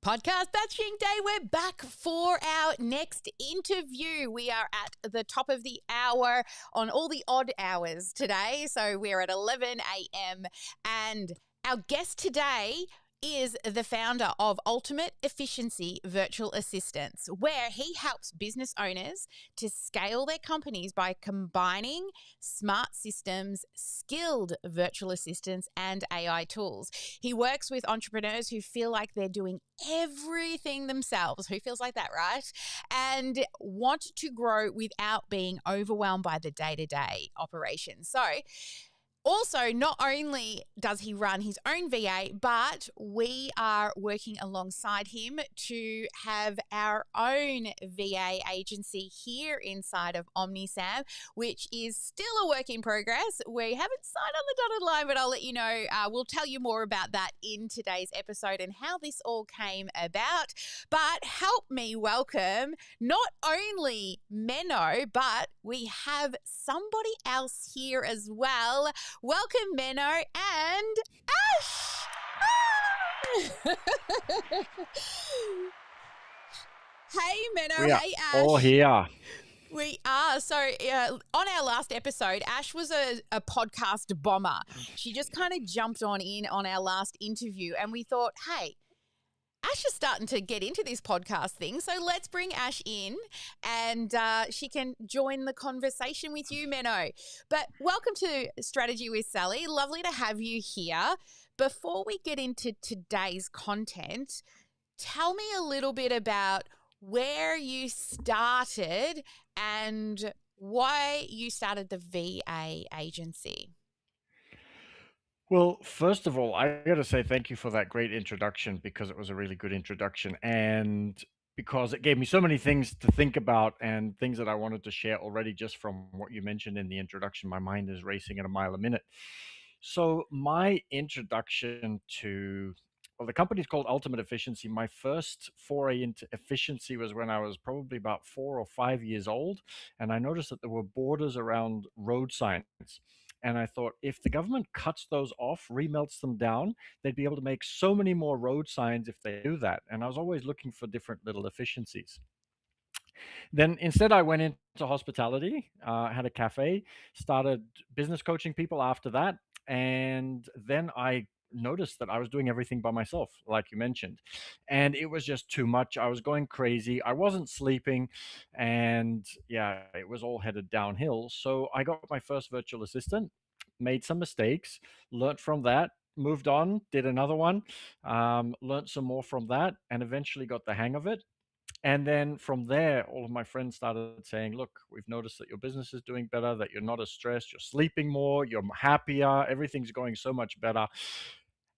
Podcast Batching Day. We're back for our next interview. We are at the top of the hour on all the odd hours today. So we're at 11 a.m. and our guest today is the founder of Ultimate Efficiency Virtual Assistants, where he helps business owners to scale their companies by combining smart systems, skilled virtual assistants, and AI tools. He works with entrepreneurs who feel like they're doing everything themselves. Who feels like that, right? And want to grow without being overwhelmed by the day-to-day operations. So, also, not only does he run his own VA, but we are working alongside him to have our own VA agency here inside of OmniSam, which is still a work in progress. We haven't signed on the dotted line, but I'll let you know. We'll tell you more about that in today's episode and how this all came about. But help me welcome not only Menno, but we have somebody else here as well. Welcome, Menno and Ash. Hey, Menno. We are hey, Ash. all here. We are. So on our last episode, Ash was a podcast bomber. She just kind of jumped in on our last interview and we thought, hey, Ash is starting to get into this podcast thing, so let's bring Ash in and she can join the conversation with you, Menno. But welcome to Strategy with Sally. Lovely to have you here. Before we get into today's content, tell me a little bit about where you started and why you started the VA agency. Well, first of all, I got to say thank you for that great introduction because it was a really good introduction and because it gave me so many things to think about and things that I wanted to share already just from what you mentioned in the introduction. My mind is racing at a mile a minute. So my introduction to, well, the company's called Ultimate Efficiency. My first foray into efficiency was when I was probably about 4 or 5 years old, and I noticed that there were borders around road signs. And I thought if the government cuts those off, remelts them down, they'd be able to make so many more road signs if they do that. And I was always looking for different little efficiencies. Then instead, I went into hospitality, had a cafe, started business coaching people after that. And then I noticed that I was doing everything by myself, like you mentioned. And it was just too much. I was going crazy. I wasn't sleeping. And yeah, it was all headed downhill. So I got my first virtual assistant, made some mistakes, learned from that. Moved on, did another one, learned some more from that, and eventually got the hang of it. And then from there, all of my friends started saying, look, we've noticed that your business is doing better, that you're not as stressed, you're sleeping more, you're happier, everything's going so much better.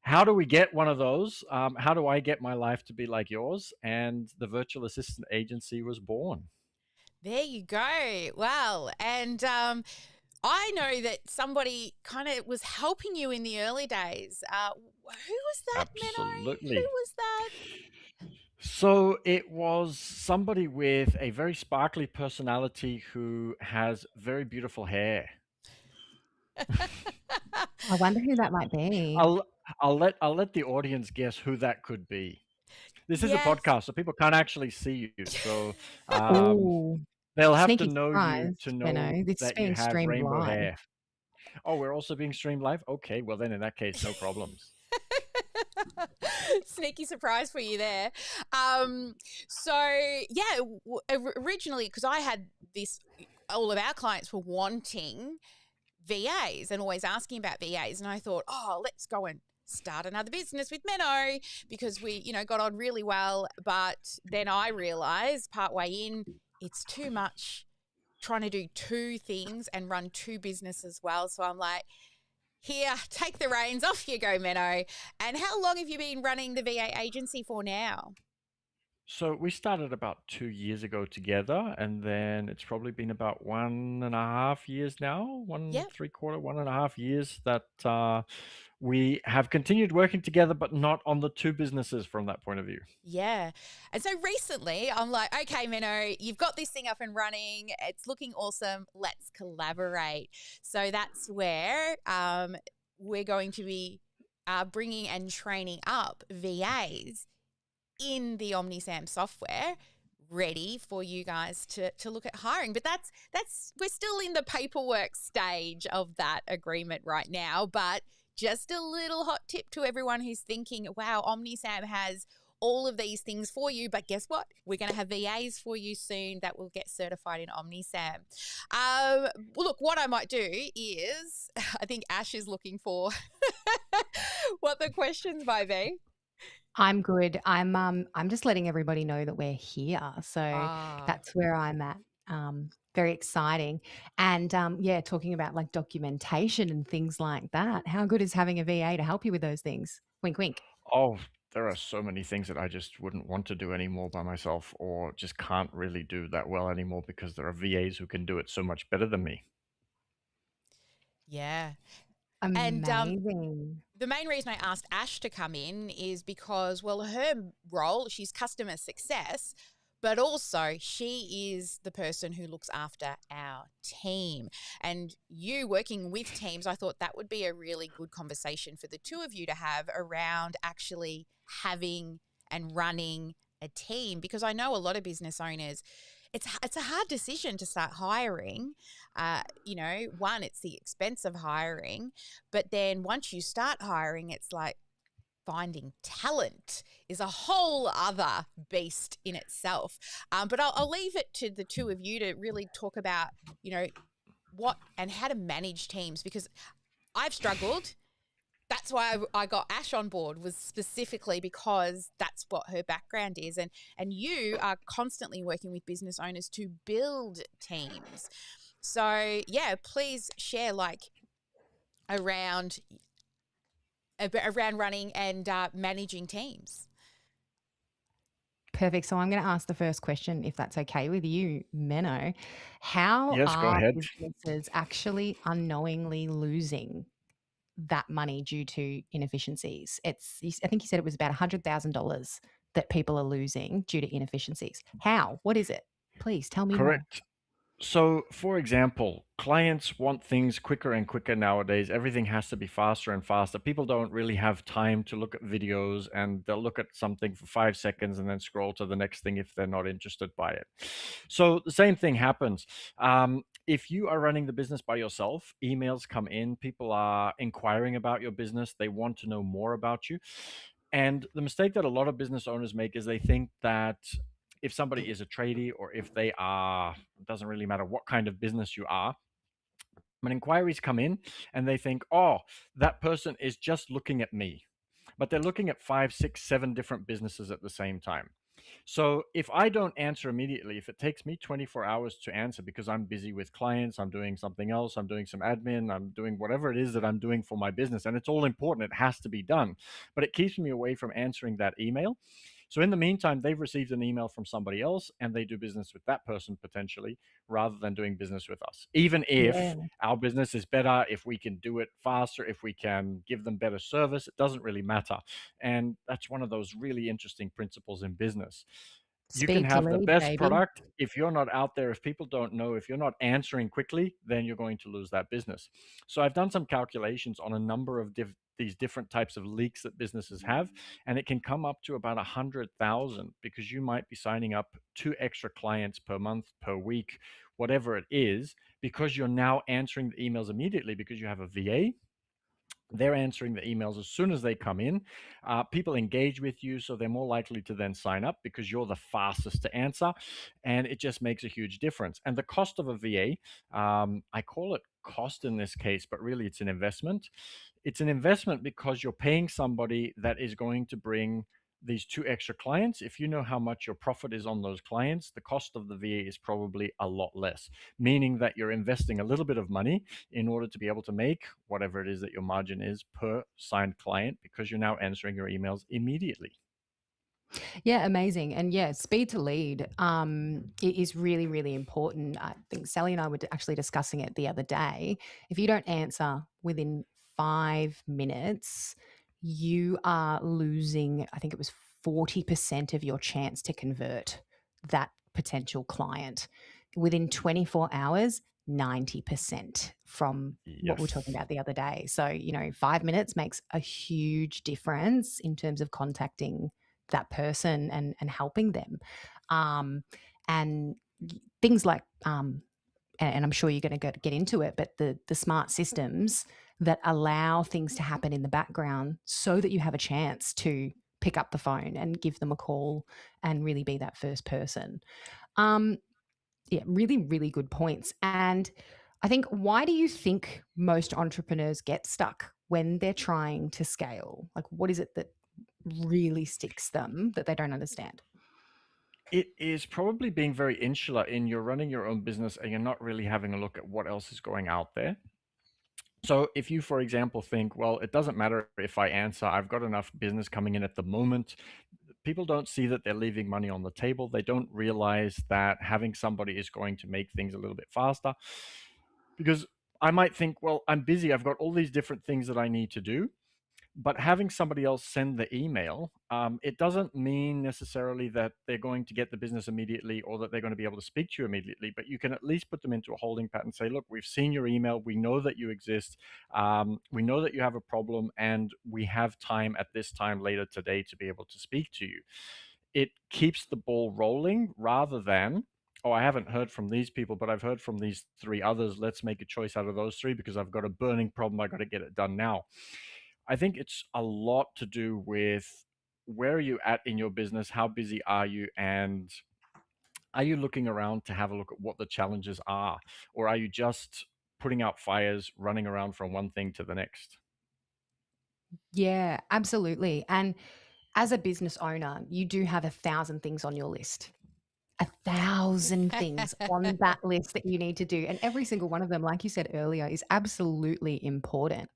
How do we get one of those? How do I get my life to be like yours? And the virtual assistant agency was born. There you go. Wow. And I know that somebody kind of was helping you in the early days. Who was that, Menno? Absolutely. Who was that? So it was somebody with a very sparkly personality who has very beautiful hair. I wonder who that might be. I'll let the audience guess who that could be. This is a Yes. podcast, so people can't actually see you. So Oh, they'll have to sneaky know you surprise, to know Menno. This is that you being have streamed rainbow live. hair. Oh, we're also being streamed live? Okay, well then in that case, no problems. Sneaky surprise for you there. Originally, because I had this, all of our clients were wanting VAs and always asking about VAs. And I thought, let's go and start another business with Menno because we, got on really well. But then I realized partway in, it's too much trying to do two things and run two businesses as well. So I'm like, here, take the reins, off you go, Menno. And how long have you been running the VA agency for now? So we started about 2 years ago together, and then it's probably been about 1.5 years now, Yep. 1.5 years that we have continued working together, but not on the two businesses from that point of view. Yeah. And so recently I'm like, okay, Menno, you've got this thing up and running. It's looking awesome. Let's collaborate. So that's where we're going to be bringing and training up VAs in the OmniSam software ready for you guys to look at hiring. But that's we're still in the paperwork stage of that agreement right now. But just a little hot tip to everyone who's thinking, wow, OmniSam has all of these things for you. But guess what? We're going to have VAs for you soon that will get certified in OmniSam. Well, look, what I might do is, I think Ash is looking for what the questions might be. I'm good. I'm just letting everybody know that we're here. So Ah. that's where I'm at. Very exciting. And yeah, talking about like documentation and things like that. How good is having a VA to help you with those things? Wink, wink. Oh, there are so many things that I just wouldn't want to do anymore by myself, or just can't really do that well anymore because there are VAs who can do it so much better than me. Yeah. And Amazing. the main reason I asked Ash to come in is because, well, her role, she's customer success, but also she is the person who looks after our team. And you working with teams, I thought that would be a really good conversation for the two of you to have around actually having and running a team, because I know a lot of business owners, it's a hard decision to start hiring. One, it's the expense of hiring, but then once you start hiring, it's like finding talent is a whole other beast in itself. But I'll leave it to the two of you to really talk about, what and how to manage teams, because I've struggled. That's why I got Ash on board, was specifically because that's what her background is. And you are constantly working with business owners to build teams. So, yeah, please share around running and managing teams. Perfect. So I'm going to ask the first question, if that's okay with you, Menno. How Yes, go are ahead. businesses actually unknowingly losing that money due to inefficiencies? I think you said it was about $100,000 that people are losing due to inefficiencies. How? What is it? Please tell me more. Correct. So, for example, clients want things quicker and quicker nowadays. Everything has to be faster and faster. People don't really have time to look at videos, and they'll look at something for 5 seconds and then scroll to the next thing if they're not interested by it. So, the same thing happens. If you are running the business by yourself, emails come in, people are inquiring about your business, they want to know more about you. And the mistake that a lot of business owners make is they think that if somebody is a tradie, or if they are, it doesn't really matter what kind of business you are, when inquiries come in and they think, oh, that person is just looking at me, but they're looking at 5, 6, 7 different businesses at the same time. So if I don't answer immediately, if it takes me 24 hours to answer because I'm busy with clients, I'm doing something else, I'm doing some admin, I'm doing whatever it is that I'm doing for my business, and it's all important, it has to be done, but it keeps me away from answering that email. So in the meantime, they've received an email from somebody else and they do business with that person potentially, rather than doing business with us. Even if Yeah. our business is better, if we can do it faster, if we can give them better service, it doesn't really matter. And that's one of those really interesting principles in business. You can Speed to have the lead, best baby. product. If you're not out there, if people don't know, if you're not answering quickly, then you're going to lose that business. So I've done some calculations on a number of these different types of leaks that businesses have, and it can come up to about 100,000, because you might be signing up 2 extra clients per month, per week, whatever it is, because you're now answering the emails immediately because you have a VA. They're answering the emails as soon as they come in. People engage with you, so they're more likely to then sign up because you're the fastest to answer, and it just makes a huge difference. And the cost of a VA, I call it cost in this case, but really it's an investment. It's an investment because you're paying somebody that is going to bring these 2 extra clients. If you know how much your profit is on those clients, the cost of the VA is probably a lot less, meaning that you're investing a little bit of money in order to be able to make whatever it is that your margin is per signed client, because you're now answering your emails immediately. Yeah, amazing. And yeah, speed to lead it is really, really important. I think Sally and I were actually discussing it the other day. If you don't answer within 5 minutes, you are losing, I think it was 40% of your chance to convert that potential client. Within 24 hours, 90% from what we were talking Yes. about the other day. So, 5 minutes makes a huge difference in terms of contacting that person and helping them. Um, and things like and I'm sure you're going to get into it, but the smart systems that allow things to happen in the background so that you have a chance to pick up the phone and give them a call and really be that first person. Um, yeah, really, really good points. And I think, why do you think most entrepreneurs get stuck when they're trying to scale? Like, what is it that really sticks them that they don't understand? It is probably being very insular in you're running your own business and you're not really having a look at what else is going out there. So if you, for example, think, well, it doesn't matter if I answer, I've got enough business coming in at the moment. People don't see that they're leaving money on the table. They don't realize that having somebody is going to make things a little bit faster. Because I might think, well, I'm busy. I've got all these different things that I need to do. But having somebody else send the email, it doesn't mean necessarily that they're going to get the business immediately or that they're going to be able to speak to you immediately. But you can at least put them into a holding pattern and say, look, we've seen your email. We know that you exist. We know that you have a problem, and we have time at this time later today to be able to speak to you. It keeps the ball rolling rather than, oh, I haven't heard from these people, but I've heard from these three others. Let's make a choice out of those three because I've got a burning problem. I got to get it done now. I think it's a lot to do with where are you at in your business? How busy are you? And are you looking around to have a look at what the challenges are? Or are you just putting out fires, running around from one thing to the next? Yeah, absolutely. And as a business owner, you do have 1,000 things on your list. 1,000 things on that list that you need to do. And every single one of them, like you said earlier, is absolutely important.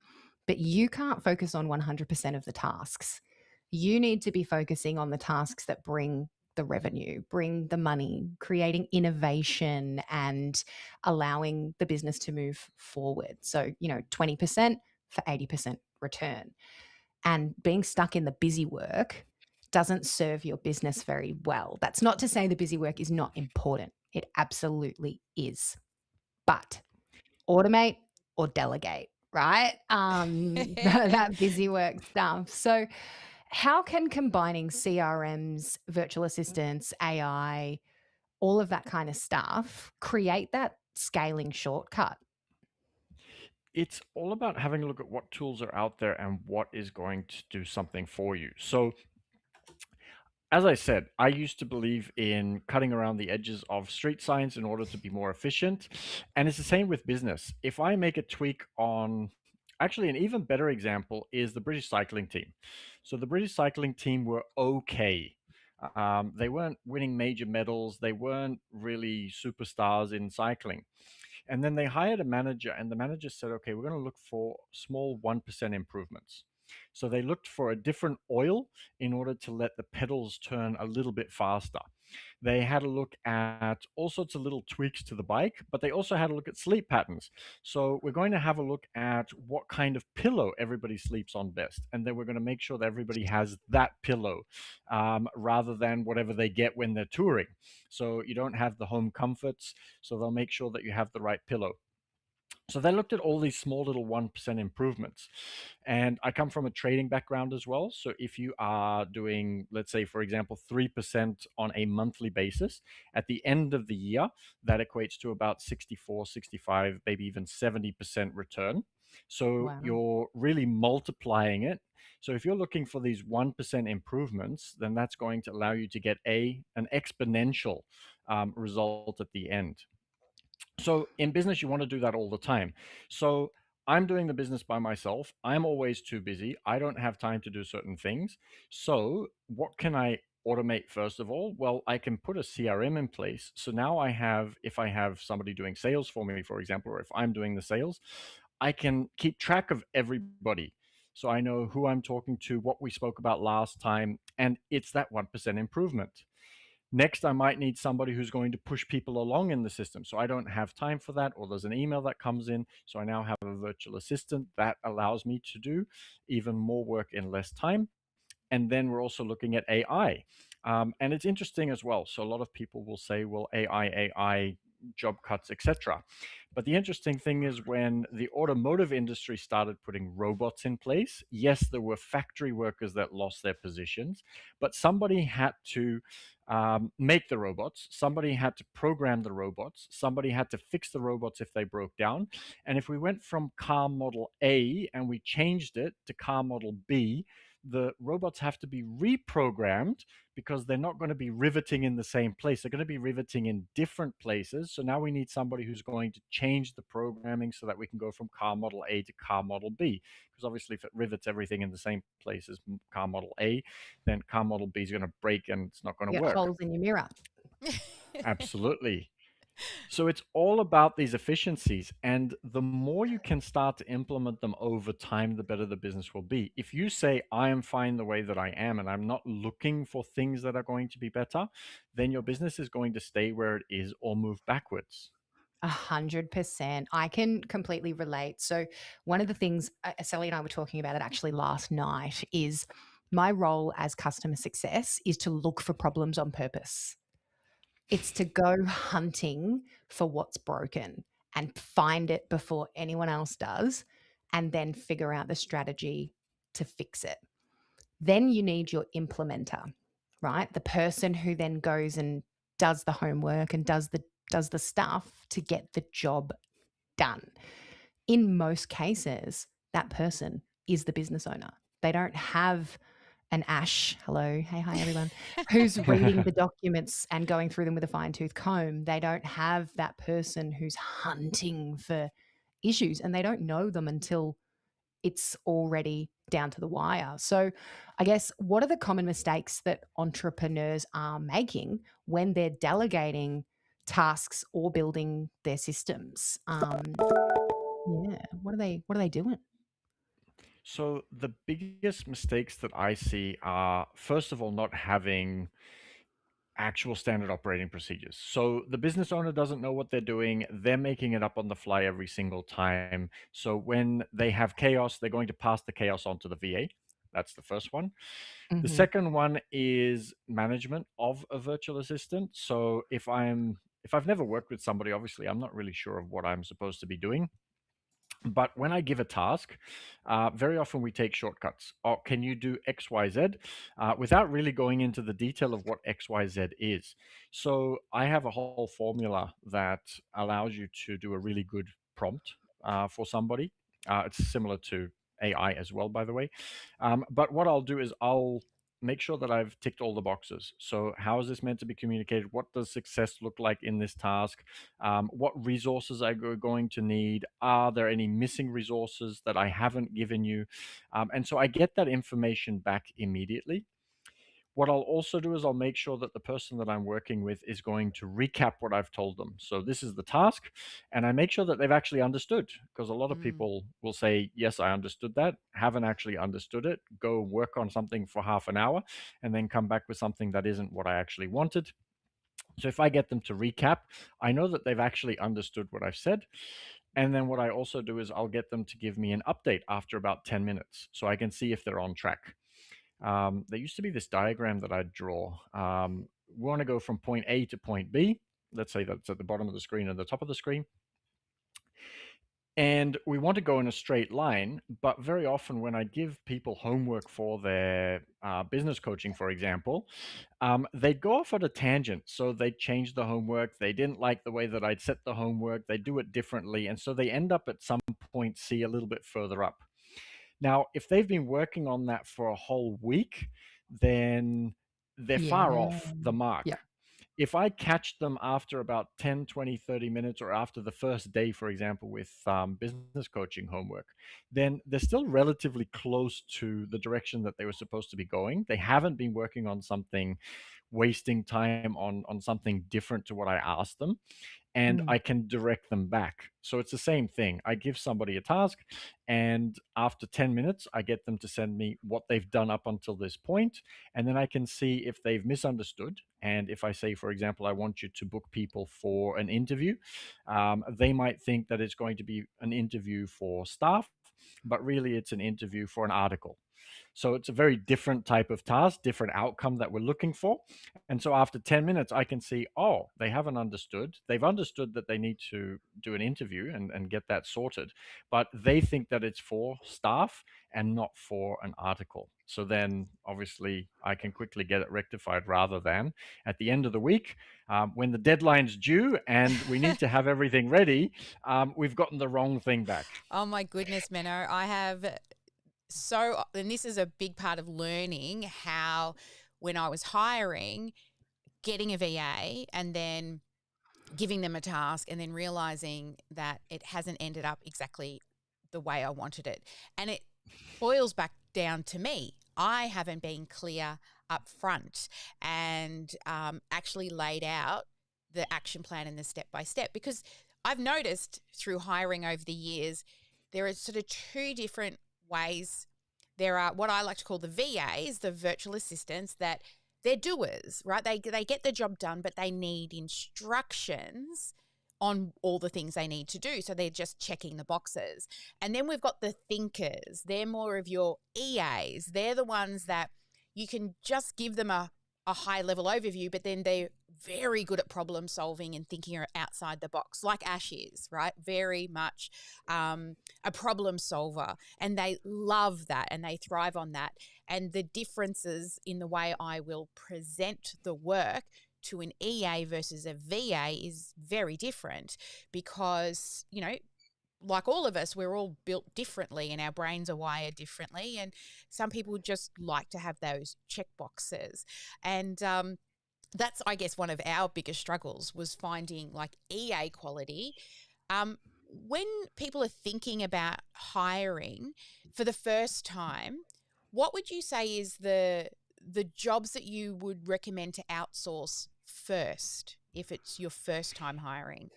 But you can't focus on 100% of the tasks. You need to be focusing on the tasks that bring the revenue, bring the money, creating innovation and allowing the business to move forward. So, 20% for 80% return. And being stuck in the busy work doesn't serve your business very well. That's not to say the busy work is not important. It absolutely is. But automate or delegate, right? That busy work stuff. So, how can combining CRMs, virtual assistants, AI, all of that kind of stuff create that scaling shortcut? It's all about having a look at what tools are out there and what is going to do something for you. So as I said, I used to believe in cutting around the edges of street signs in order to be more efficient. And it's the same with business. If I make a tweak on, actually, an even better example is the British cycling team. So the British cycling team were okay. They weren't winning major medals, they weren't really superstars in cycling. And then they hired a manager, and the manager said, okay, we're going to look for small 1% improvements. So they looked for a different oil in order to let the pedals turn a little bit faster. They had a look at all sorts of little tweaks to the bike, but they also had a look at sleep patterns. So we're going to have a look at what kind of pillow everybody sleeps on best. And then we're going to make sure that everybody has that pillow rather than whatever they get when they're touring. So you don't have the home comforts. So they'll make sure that you have the right pillow. So they looked at all these small little 1% improvements. And I come from a trading background as well. So if you are doing, let's say, for example, 3% on a monthly basis, at the end of the year, that equates to about 64, 65, maybe even 70% return. So Wow. you're really multiplying it. So if you're looking for these 1% improvements, then that's going to allow you to get an exponential result at the end. So in business, you want to do that all the time. So I'm doing the business by myself. I'm always too busy. I don't have time to do certain things. So what can I automate first of all? Well, I can put a CRM in place. So now I have, if I have somebody doing sales for me, for example, or if I'm doing the sales, I can keep track of everybody. So I know who I'm talking to, what we spoke about last time, and it's that 1% improvement. Next, I might need somebody who's going to push people along in the system. So I don't have time for that, or there's an email that comes in. So I now have a virtual assistant that allows me to do even more work in less time. And then we're also looking at AI. And it's interesting as well. So a lot of people will say, well, AI, job cuts, etc. But the interesting thing is when the automotive industry started putting robots in place, yes, there were factory workers that lost their positions, but somebody had to make the robots, somebody had to program the robots, somebody had to fix the robots if they broke down. And if we went from car model A and we changed it to car model B, the robots have to be reprogrammed because they're not going to be riveting in the same place. They're going to be riveting in different places. So now we need somebody who's going to change the programming so that we can go from car model A to car model B. Because obviously, if it rivets everything in the same place as car model A, then car model B is going to break and it's not going to You got work. holes in your mirror. Absolutely. So it's all about these efficiencies. And the more you can start to implement them over time, the better the business will be. If you say, I am fine the way that I am, and I'm not looking for things that are going to be better, then your business is going to stay where it is or move backwards. 100%. I can completely relate. So, one of the things Sally and I were talking about it actually last night is my role as customer success is to look for problems on purpose. It's to go hunting for what's broken and find it before anyone else does, and then figure out the strategy to fix it. Then you need your implementer, right? The person who then goes and does the homework and does the stuff to get the job done. In most cases, that person is the business owner. They don't have an Ash, hello, hey, hi, everyone, who's reading the documents and going through them with a fine tooth comb. They don't have that person who's hunting for issues, and they don't know them until it's already down to the wire. So, I guess, what are the common mistakes that entrepreneurs are making when they're delegating tasks or building their systems? Yeah, what are they doing? So the biggest mistakes that I see are, first of all, not having actual standard operating procedures. So the business owner doesn't know what they're doing. They're making it up on the fly every single time. So when they have chaos, they're going to pass the chaos on to the VA. That's the first one. The Hmm. second one is management of a virtual assistant. So if I've never worked with somebody, obviously I'm not really sure of what I'm supposed to be doing. But when I give a task, very often we take shortcuts. Oh, can you do X, Y, Z? Without really going into the detail of what X, Y, Z is. So I have a whole formula that allows you to do a really good prompt for somebody. It's similar to AI as well, by the way. But what I'll do is I'll make sure that I've ticked all the boxes. So, how is this meant to be communicated? What does success look like in this task? What resources are you going to need? Are there any missing resources that I haven't given you? And so I get that information back immediately. What I'll also do is I'll make sure that the person that I'm working with is going to recap what I've told them. So this is the task, and I make sure that they've actually understood, because a lot of Mm. people will say, "Yes, I understood that," haven't actually understood it, go work on something for half an hour, and then come back with something that isn't what I actually wanted. So if I get them to recap, I know that they've actually understood what I've said. And then what I also do is I'll get them to give me an update after about 10 minutes so I can see if they're on track. There used to be this diagram that I'd draw. We want to go from point A to point B. Let's say that's at the bottom of the screen and the top of the screen. And we want to go in a straight line, but very often when I give people homework for their business coaching, for example, they'd go off at a tangent. So they'd change the homework. They didn't like the way that I'd set the homework. They do it differently. And so they end up at some point C a little bit further up. Now, if they've been working on that for a whole week, then they're far Yeah. off the mark. Yeah. If I catch them after about 10, 20, 30 minutes, or after the first day, for example, with business coaching homework, then they're still relatively close to the direction that they were supposed to be going. They haven't been working on something, wasting time on something different to what I asked them, and Mm. I can direct them back. So it's the same thing. I give somebody a task, and after 10 minutes, I get them to send me what they've done up until this point, and then I can see if they've misunderstood. And if I say, for example, I want you to book people for an interview, they might think that it's going to be an interview for staff, but really it's an interview for an article. So it's a very different type of task, different outcome that we're looking for. And so after 10 minutes, I can see, oh, they haven't understood. They've understood that they need to do an interview and get that sorted, but they think that it's for staff and not for an article. So then obviously I can quickly get it rectified rather than at the end of the week, when the deadline's due and we need to have everything ready, we've gotten the wrong thing back. Oh my goodness, Menno. And this is a big part of learning how, when I was hiring, getting a VA and then giving them a task and then realizing that it hasn't ended up exactly the way I wanted it. And it boils back down to me. I haven't been clear up front and actually laid out the action plan and the step by step, because I've noticed through hiring over the years, there are sort of two different ways. There are what I like to call the VAs, the virtual assistants, that they're doers, right? They get the job done, but they need instructions on all the things they need to do. So they're just checking the boxes. And then we've got the thinkers. They're more of your EAs. They're the ones that you can just give them a high level overview, but then they're very good at problem solving and thinking outside the box, like Ash is, right? Very much a problem solver. And they love that and they thrive on that. And the differences in the way I will present the work to an EA versus a VA is very different, because, like all of us, we're all built differently and our brains are wired differently. And some people just like to have those check boxes. And that's, I guess, one of our biggest struggles was finding like EA quality. When people are thinking about hiring for the first time, what would you say is the jobs that you would recommend to outsource first if it's your first time hiring?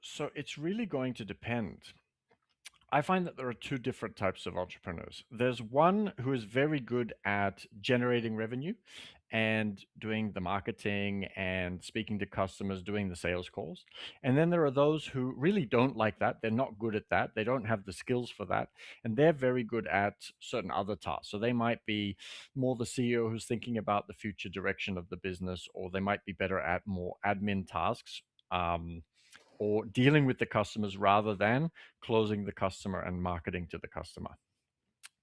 So it's really going to depend. I find that there are two different types of entrepreneurs. There's one who is very good at generating revenue and doing the marketing and speaking to customers, doing the sales calls. And then there are those who really don't like that. They're not good at that. They don't have the skills for that. And they're very good at certain other tasks. So they might be more the CEO who's thinking about the future direction of the business, or they might be better at more admin tasks. Or dealing with the customers rather than closing the customer and marketing to the customer.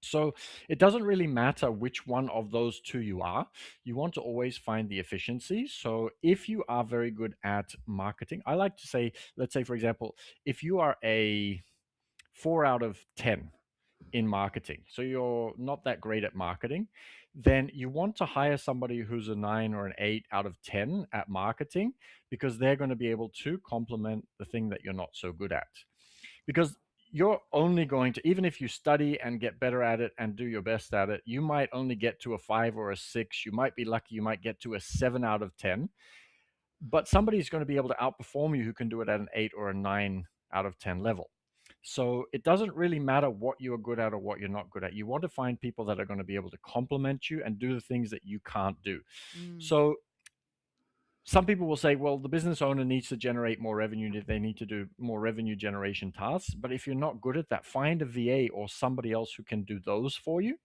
So it doesn't really matter which one of those two you are. You want to always find the efficiency. So if you are very good at marketing, I like to say, let's say, for example, if you are a 4 out of 10 in marketing, so you're not that great at marketing, then you want to hire somebody who's a 9 or an 8 out of 10 at marketing, because they're going to be able to complement the thing that you're not so good at. Because you're only going to, even if you study and get better at it and do your best at it, you might only get to a 5 or a 6. You might be lucky, you might get to a 7 out of 10, but somebody's going to be able to outperform you who can do it at an 8 or a 9 out of 10 level. So it doesn't really matter what you're good at or what you're not good at. You want to find people that are going to be able to complement you and do the things that you can't do. So some people will say, well, the business owner needs to generate more revenue. They need to do more revenue generation tasks. But if you're not good at that, find a VA or somebody else who can do those for you.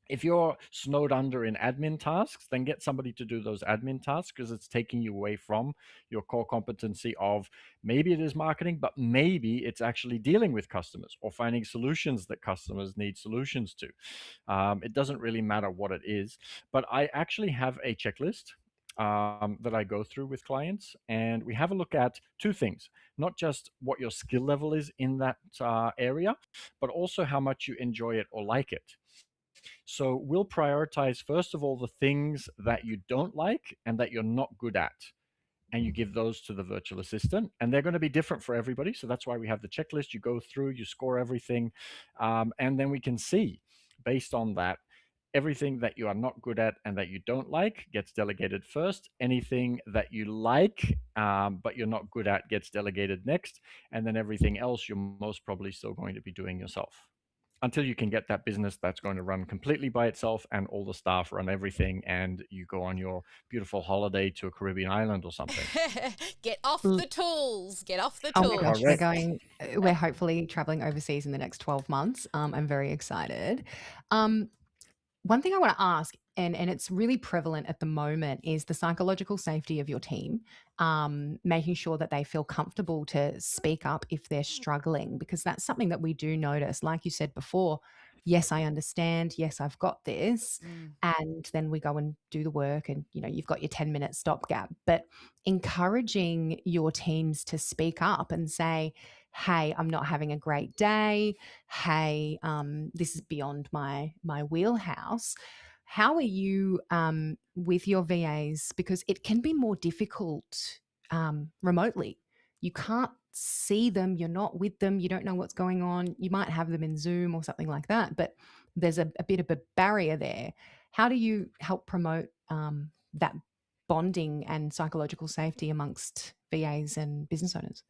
If you're snowed under in admin tasks, then get somebody to do those admin tasks, because it's taking you away from your core competency of, maybe it is marketing, but maybe it's actually dealing with customers or finding solutions that customers need solutions to. It doesn't really matter what it is, but I actually have a checklist that I go through with clients, and we have a look at two things: not just what your skill level is in that area, but also how much you enjoy it or like it. So we'll prioritize, first of all, the things that you don't like and that you're not good at, and you give those to the virtual assistant, and they're going to be different for everybody. So that's why we have the checklist. You go through, you score everything, and then we can see, based on that, everything that you are not good at and that you don't like gets delegated first. Anything that you like but you're not good at gets delegated next, and then everything else you're most probably still going to be doing yourself. until you can get that business that's going to run completely by itself and all the staff run everything and you go on your beautiful holiday to a Caribbean island or something. Get off L- the tools. Get off the Oh my gosh, we're tools. Correct. going. We're hopefully traveling overseas in the next 12 months. I'm very excited. Um, One thing I want to ask, and it's really prevalent at the moment, is the psychological safety of your team, making sure that they feel comfortable to speak up if they're struggling, because that's something that we do notice. Like you said before, yes, I understand. Yes, I've got this. Mm. And then we go and do the work, and you've got your 10-minute stopgap. But encouraging your teams to speak up and say, hey, I'm not having a great day. Hey, this is beyond my wheelhouse. How are you with your VAs? Because it can be more difficult remotely. You can't see them. You're not with them. You don't know what's going on. You might have them in Zoom or something like that, but there's a bit of a barrier there. How do you help promote that bonding and psychological safety amongst VAs and business owners?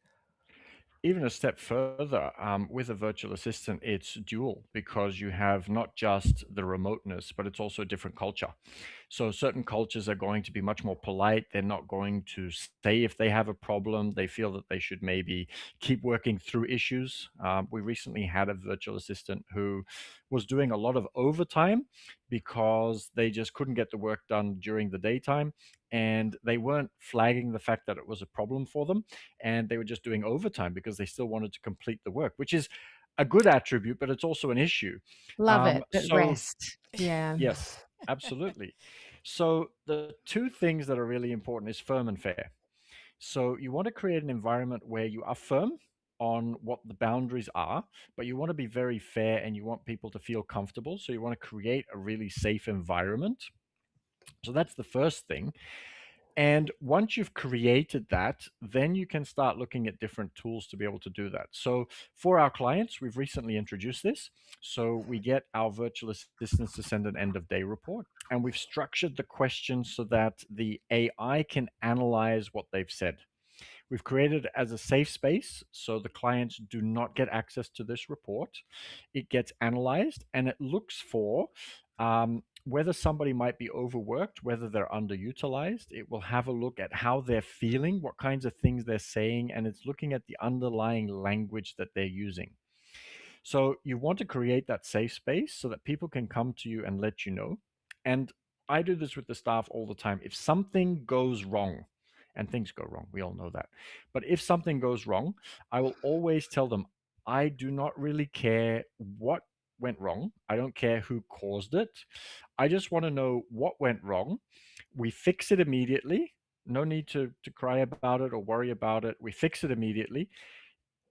Even a step further, with a virtual assistant, it's dual because you have not just the remoteness, but it's also a different culture. So certain cultures are going to be much more polite. They're not going to say if they have a problem. They feel that they should maybe keep working through issues. We recently had a virtual assistant who was doing a lot of overtime because they just couldn't get the work done during the daytime. And they weren't flagging the fact that it was a problem for them. And they were just doing overtime because they still wanted to complete the work, which is a good attribute, but it's also an issue. Love it, but So, rest. Yeah. yes, absolutely. So the two things that are really important is firm and fair. So you want to create an environment where you are firm on what the boundaries are, but you want to be very fair and you want people to feel comfortable. So you want to create a really safe environment. So that's the first thing. And once you've created that, then you can start looking at different tools to be able to do that. So for our clients, we've recently introduced this. So we get our virtual assistants to send an end of day report. And we've structured the questions so that the AI can analyze what they've said. We've created it as a safe space so the clients do not get access to this report. It gets analyzed and it looks for whether somebody might be overworked, whether they're underutilized. It will have a look at how they're feeling, what kinds of things they're saying, and it's looking at the underlying language that they're using. So you want to create that safe space so that people can come to you and let you know. And I do this with the staff all the time. If something goes wrong, and things go wrong, we all know that. But if something goes wrong, I will always tell them, I do not really care what went wrong. I don't care who caused it. I just want to know what went wrong. We fix it immediately. No need to cry about it or worry about it. We fix it immediately.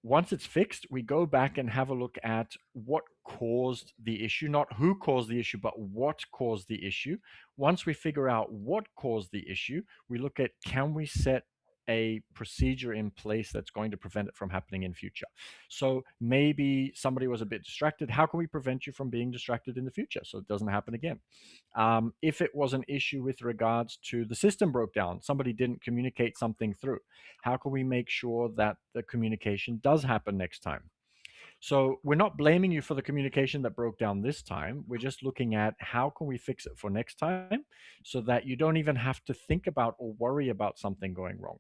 Once it's fixed, we go back and have a look at what caused the issue, not who caused the issue, but what caused the issue. Once we figure out what caused the issue, we look at can we set a procedure in place that's going to prevent it from happening in future. So maybe somebody was a bit distracted. How can we prevent you from being distracted in the future so it doesn't happen again? If it was an issue with regards to the system broke down, somebody didn't communicate something through, how can we make sure that the communication does happen next time? So we're not blaming you for the communication that broke down this time. We're just looking at how can we fix it for next time so that you don't even have to think about or worry about something going wrong.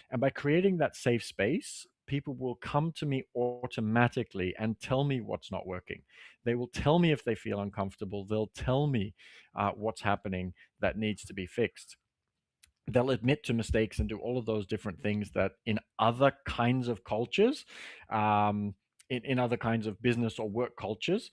And by creating that safe space, people will come to me automatically and tell me what's not working. They will tell me if they feel uncomfortable. They'll tell me what's happening that needs to be fixed. They'll admit to mistakes and do all of those different things that in other kinds of cultures, in other kinds of business or work cultures,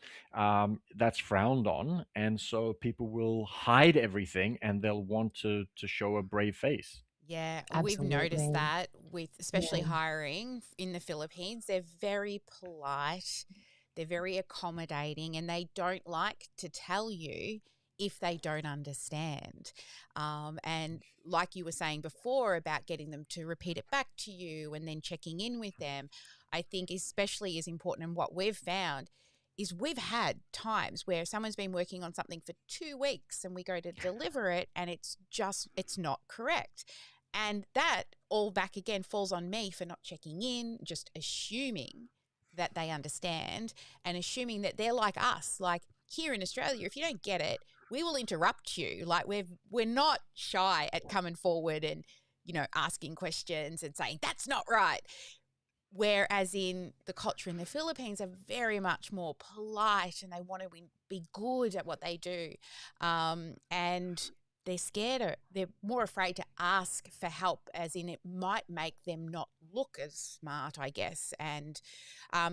that's frowned on. And so people will hide everything and they'll want to show a brave face. Yeah, we've noticed Absolutely. that with especially Yeah. hiring in the Philippines. They're very polite, they're very accommodating, and they don't like to tell you if they don't understand. And like you were saying before about getting them to repeat it back to you and then checking in with them, I think especially is important. And what we've found is we've had times where someone's been working on something for 2 weeks and we go to deliver it and it's not correct. And that all back again falls on me for not checking in, just assuming that they understand, and assuming that they're like us. Like here in Australia, if you don't get it, we will interrupt you. Like we're not shy at coming forward and, asking questions and saying that's not right. Whereas in the culture in the Philippines are very much more polite, and they want to be good at what they do. And they're scared, they're more afraid to ask for help, as in it might make them not look as smart, I guess. And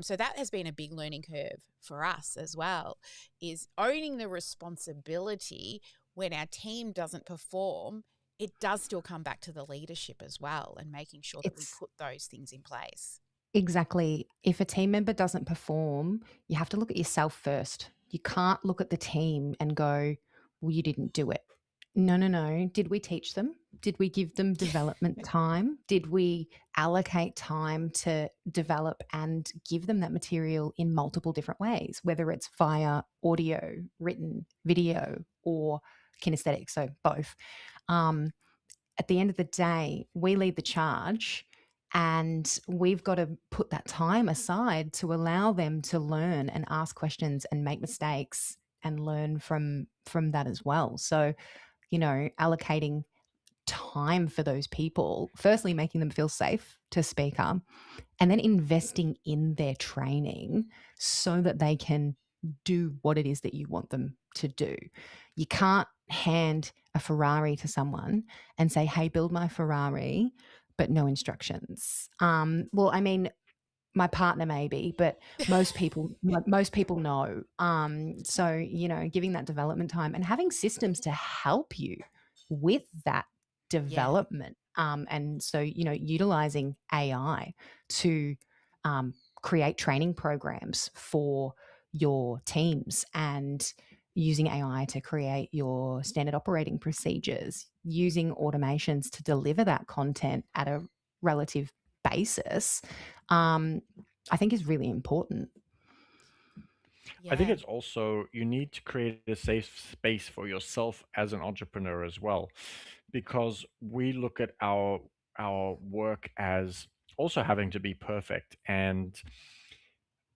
so that has been a big learning curve for us as well, is owning the responsibility when our team doesn't perform. It does still come back to the leadership as well, and making sure that we It's put those things in place. exactly. If a team member doesn't perform, you have to look at yourself first. You can't look at the team and go, well, you didn't do it. No, no, no. Did we teach them? Did we give them development time? Did we allocate time to develop and give them that material in multiple different ways, whether it's via audio, written, video, or kinesthetic, so both? At the end of the day, we lead the charge, and we've got to put that time aside to allow them to learn and ask questions and make mistakes and learn from that as well. So, allocating time for those people, firstly making them feel safe to speak up, and then investing in their training so that they can do what it is that you want them to do. You can't hand a Ferrari to someone and say, hey, build my Ferrari, but no instructions. Well, I mean, my partner maybe, but most people know. So, giving that development time and having systems to help you with that development. And so, utilizing AI to create training programs for your teams, and using AI to create your standard operating procedures, using automations to deliver that content at a relative basis, I think is really important. I think Yeah. it's also, you need to create a safe space for yourself as an entrepreneur as well, because we look at our work as also having to be perfect. And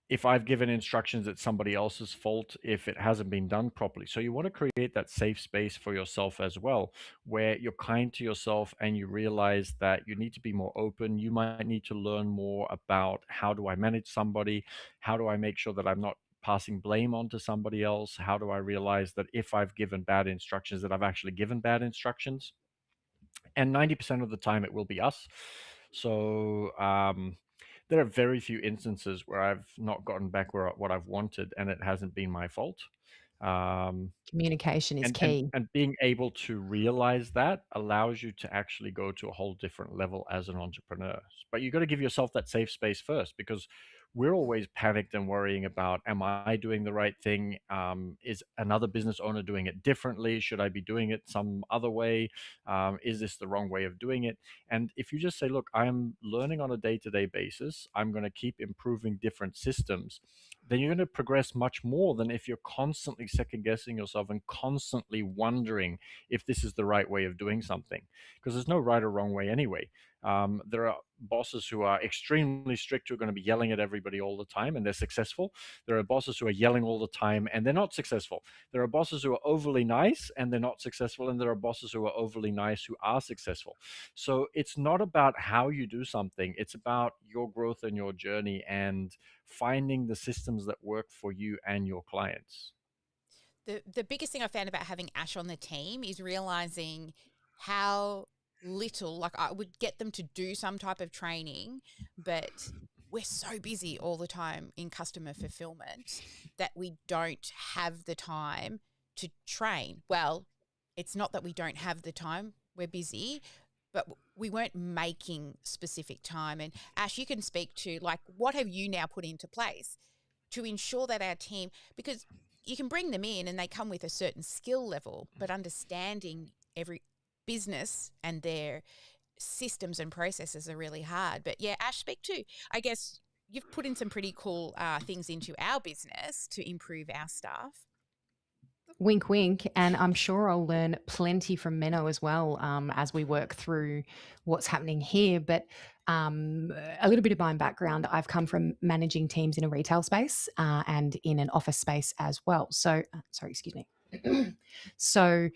if I've given instructions, it's somebody else's fault if it hasn't been done properly. So you want to create that safe space for yourself as well, where you're kind to yourself and you realize that you need to be more open. You might need to learn more about, how do I manage somebody? How do I make sure that I'm not passing blame onto somebody else? How do I realize that if I've given bad instructions, that I've actually given bad instructions? And 90% of the time it will be us. So there are very few instances where I've not gotten back what I've wanted, and it hasn't been my fault. Um, Communication is and key. being able to realize that allows you to actually go to a whole different level as an entrepreneur. But you got to give yourself that safe space first, because we're always panicked and worrying about, am I doing the right thing? Is another business owner doing it differently? Should I be doing it some other way? Is this the wrong way of doing it? And if you just say, look, I'm learning on a day-to-day basis, I'm going to keep improving different systems, then you're going to progress much more than if you're constantly second guessing yourself and constantly wondering if this is the right way of doing something, because there's no right or wrong way anyway. There are bosses who are extremely strict, who are going to be yelling at everybody all the time, and they're successful. There are bosses who are yelling all the time and they're not successful. There are bosses who are overly nice and they're not successful, and there are bosses who are overly nice who are successful. So it's not about how you do something, it's about your growth and your journey, and finding the systems that work for you and your clients. The biggest thing I found about having Ash on the team is realizing how little, like I would get them to do some type of training, but we're so busy all the time in customer fulfillment that we don't have the time to train. Well, it's not that we don't have the time, we're busy, but we weren't making specific time. And Ash, you can speak to, like, what have you now put into place to ensure that our team, because you can bring them in and they come with a certain skill level, but understanding every business and their systems and processes are really hard. But yeah, Ash, speak to, I guess you've put in some pretty cool things into our business to improve our staff. Wink, wink. And I'm sure I'll learn plenty from Menno as well, as we work through what's happening here. But a little bit of my background, I've come from managing teams in a retail space and in an office space as well. So, sorry, excuse me. So,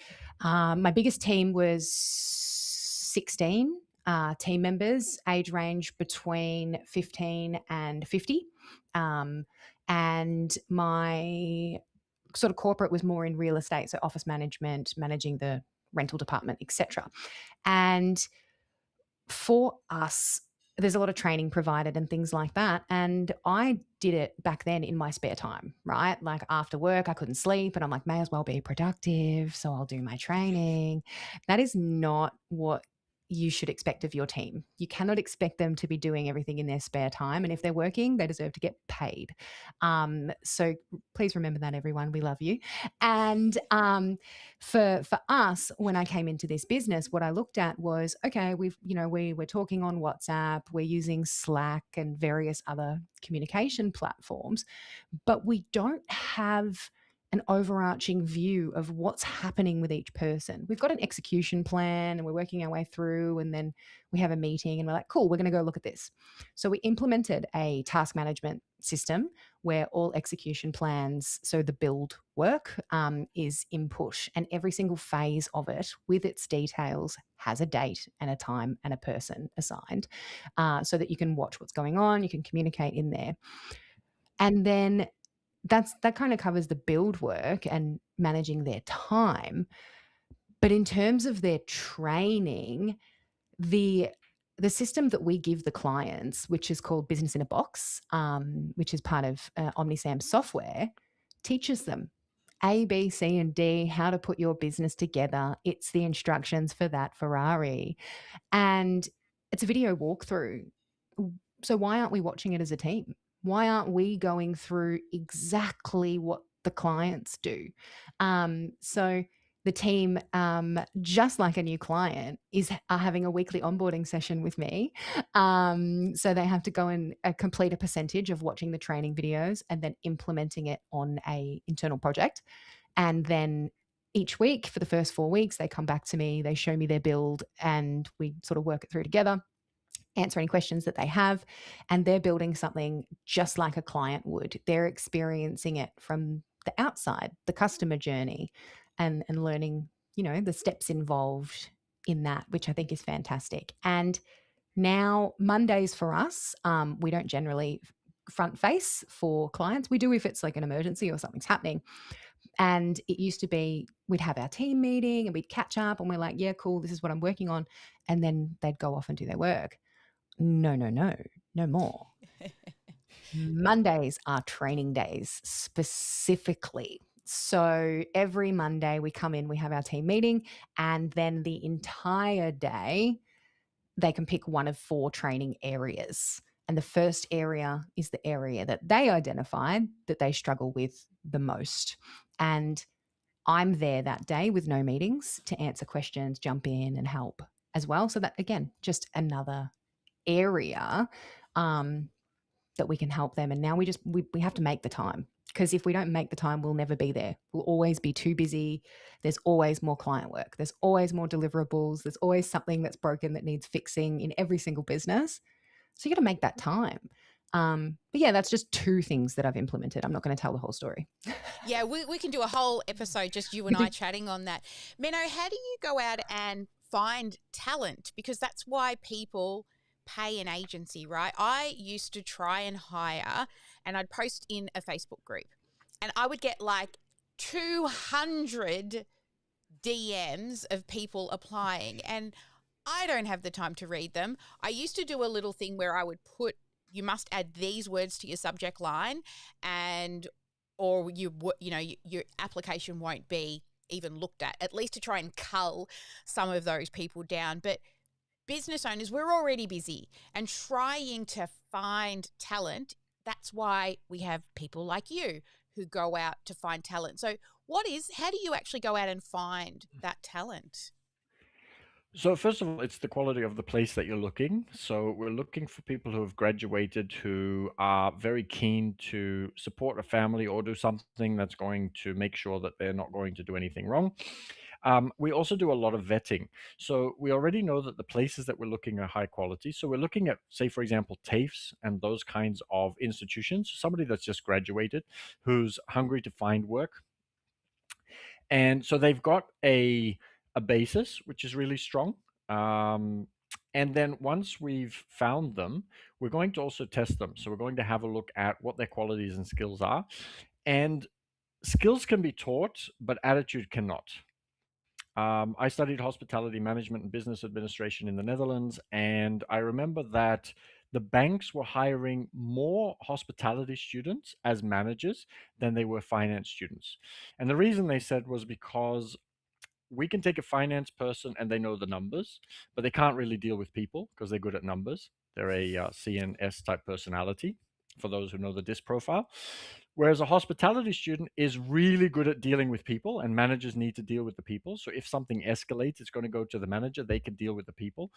my biggest team was 16 team members, age range between 15 and 50. And my sort of corporate was more in real estate, so office management, managing the rental department, etc. And for us, there's a lot of training provided and things like that. And I did it back then in my spare time, right? Like after work, I couldn't sleep and I'm like, may as well be productive. So I'll do my training. That is not what you should expect of your team. You cannot expect them to be doing everything in their spare time. And if they're working, they deserve to get paid. So please remember that, everyone. We love you. And for us, when I came into this business, what I looked at was, okay, we're talking on WhatsApp, we're using Slack and various other communication platforms, but we don't have an overarching view of what's happening with each person. We've got an execution plan and we're working our way through, and then we have a meeting and we're like, cool, we're going to go look at this. So we implemented a task management system where all execution plans, so the build work, is input, and every single phase of it with its details has a date and a time and a person assigned, so that you can watch what's going on, you can communicate in there. And then that kind of covers the build work and managing their time. But in terms of their training, the system that we give the clients, which is called Business in a Box, which is part of OmniSam software, teaches them A, B, C, and D, how to put your business together. It's the instructions for that Ferrari. And it's a video walkthrough. So why aren't we watching it as a team? Why aren't we going through exactly what the clients do? So the team, just like a new client, are having a weekly onboarding session with me. So they have to go and complete a percentage of watching the training videos and then implementing it on a internal project. And then each week for the first 4 weeks, they come back to me, they show me their build, and we sort of work it through together, answer any questions that they have, and they're building something just like a client would. They're experiencing it from the outside, the customer journey, and learning, the steps involved in that, which I think is fantastic. And now Mondays for us, we don't generally front face for clients. We do if it's like an emergency or something's happening. And it used to be we'd have our team meeting and we'd catch up and we're like, yeah, cool, this is what I'm working on. And then they'd go off and do their work. No more. Mondays are training days specifically. So every Monday we come in, we have our team meeting, and then the entire day they can pick one of 4 training areas. And the first area is the area that they identified that they struggle with the most. And I'm there that day with no meetings to answer questions, jump in and help as well. So that, again, just another area that we can help them. And now we have to make the time, because if we don't make the time, we'll never be there. We'll always be too busy. There's always more client work. There's always more deliverables. There's always something that's broken that needs fixing in every single business. So you got to make that time. But yeah, that's just 2 things that I've implemented. I'm not going to tell the whole story. Yeah, we can do a whole episode just you and I chatting on that. Menno, how do you go out and find talent? Because that's why people pay an agency, right? I used to try and hire, and I'd post in a Facebook group, and I would get like 200 DMs of people applying, and I don't have the time to read them. I used to do a little thing where I would put, you must add these words to your subject line, and or your application won't be even looked at least to try and cull some of those people down. But business owners, we're already busy, and trying to find talent, that's why we have people like you who go out to find talent. So how do you actually go out and find that talent? So first of all, it's the quality of the place that you're looking. So we're looking for people who have graduated, who are very keen to support a family or do something that's going to make sure that they're not going to do anything wrong. We also do a lot of vetting. So we already know that the places that we're looking are high quality. So we're looking at, say, for example, TAFEs and those kinds of institutions, somebody that's just graduated who's hungry to find work. And so they've got a basis which is really strong. Um, and then once we've found them, we're going to also test them. So we're going to have a look at what their qualities and skills are. And skills can be taught, but attitude cannot. I studied hospitality management and business administration in the Netherlands, and I remember that the banks were hiring more hospitality students as managers than they were finance students. And the reason they said was because we can take a finance person and they know the numbers, but they can't really deal with people because they're good at numbers. They're a CNS type personality, for those who know the DISC profile. Whereas a hospitality student is really good at dealing with people, and managers need to deal with the people. So if something escalates, it's going to go to the manager. They can deal with the people,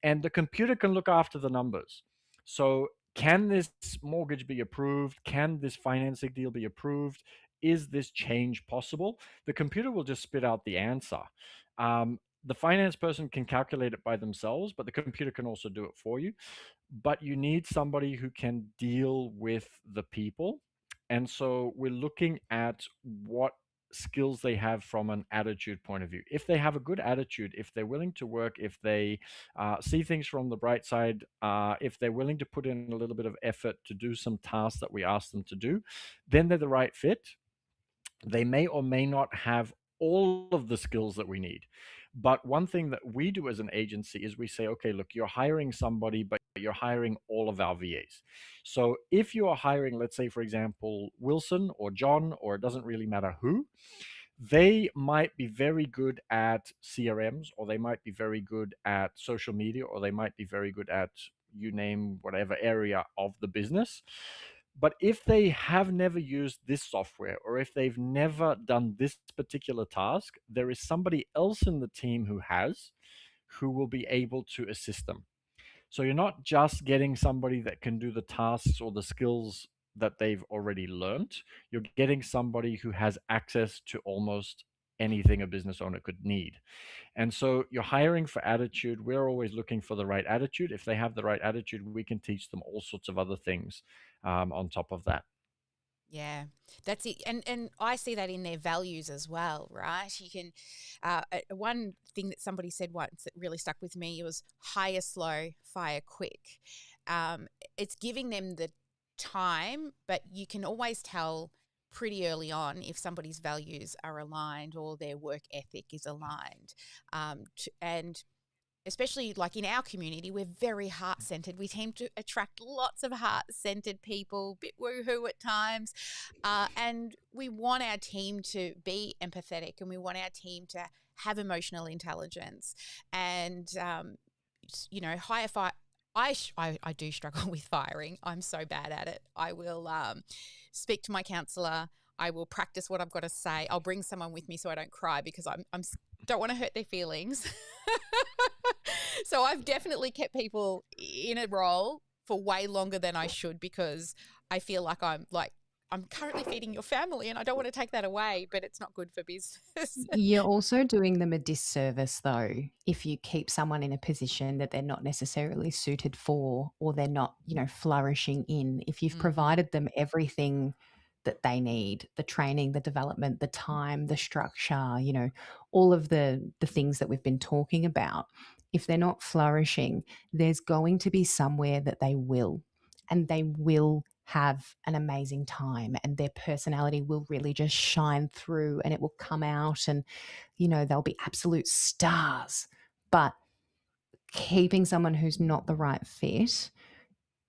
and the computer can look after the numbers. So can this mortgage be approved? Can this financing deal be approved? Is this change possible? The computer will just spit out the answer. The finance person can calculate it by themselves, but the computer can also do it for you. But you need somebody who can deal with the people. And so we're looking at what skills they have from an attitude point of view. If they have a good attitude, if they're willing to work, if they see things from the bright side, if they're willing to put in a little bit of effort to do some tasks that we ask them to do, then they're the right fit. They may or may not have all of the skills that we need. But one thing that we do as an agency is we say, okay, look, you're hiring somebody, but you're hiring all of our VAs. So if you are hiring, let's say, for example, Wilson or John, or it doesn't really matter who, they might be very good at CRMs, or they might be very good at social media, or they might be very good at, you name whatever area of the business. But if they have never used this software, or if they've never done this particular task, there is somebody else in the team who has, who will be able to assist them. So you're not just getting somebody that can do the tasks or the skills that they've already learned. You're getting somebody who has access to almost anything a business owner could need. And so you're hiring for attitude. We're always looking for the right attitude. If they have the right attitude, we can teach them all sorts of other things on top of that. Yeah, that's it. And I see that in their values as well, right? You can, one thing that somebody said once that really stuck with me was hire slow, fire quick. It's giving them the time, but you can always tell pretty early on if somebody's values are aligned or their work ethic is aligned. And especially like in our community, we're very heart centered. We tend to attract lots of heart centered people, bit woohoo at times. And we want our team to be empathetic and we want our team to have emotional intelligence. And, higher fire. I do struggle with firing. I'm so bad at it. I will speak to my counselor. I will practice what I've got to say. I'll bring someone with me so I don't cry because I'm don't want to hurt their feelings. So I've definitely kept people in a role for way longer than I should because I feel like I'm currently feeding your family and I don't want to take that away, but it's not good for business. You're also doing them a disservice, though, if you keep someone in a position that they're not necessarily suited for or they're not, flourishing in. If you've provided them everything that they need, the training, the development, the time, the structure, all of the things that we've been talking about, if they're not flourishing, there's going to be somewhere that they will, and they will have an amazing time and their personality will really just shine through and it will come out and they'll be absolute stars. But keeping someone who's not the right fit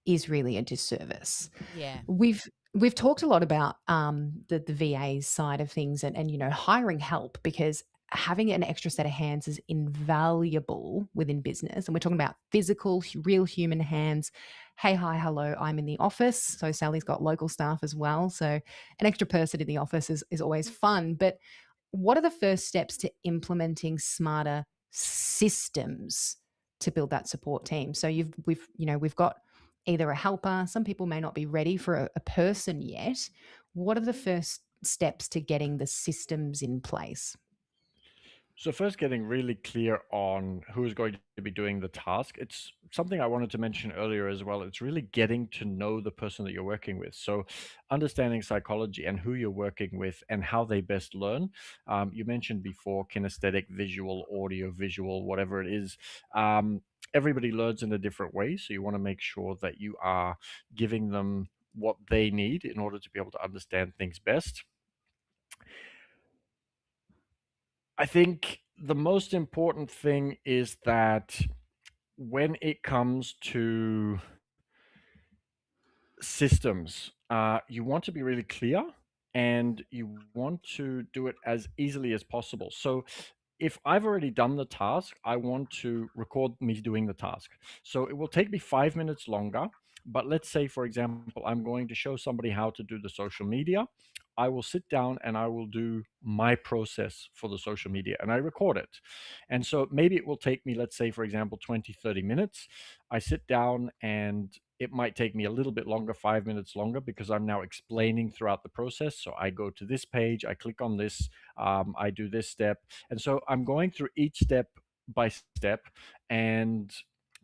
is really a disservice. Yeah. We've talked a lot about the VA side of things and hiring help, because having an extra set of hands is invaluable within business. And we're talking about physical, real human hands. Hey, hi, hello, I'm in the office. So Sally's got local staff as well. So an extra person in the office is always fun. But what are the first steps to implementing smarter systems to build that support team? So we've got either a helper. Some people may not be ready for a person yet. What are the first steps to getting the systems in place? So first, getting really clear on who is going to be doing the task. It's something I wanted to mention earlier as well. It's really getting to know the person that you're working with. So understanding psychology and who you're working with and how they best learn. You mentioned before kinesthetic, visual, audio, visual, whatever it is. Everybody learns in a different way. So you want to make sure that you are giving them what they need in order to be able to understand things best. I think the most important thing is that when it comes to systems, you want to be really clear and you want to do it as easily as possible. So if I've already done the task, I want to record me doing the task. So it will take me 5 minutes longer. But let's say, for example, I'm going to show somebody how to do the social media. I will sit down and I will do my process for the social media and I record it. And so maybe it will take me, let's say, for example, 20, 30 minutes. I sit down and it might take me a little bit longer, 5 minutes longer, because I'm now explaining throughout the process. So I go to this page, I click on this, I do this step. And so I'm going through each step by step. And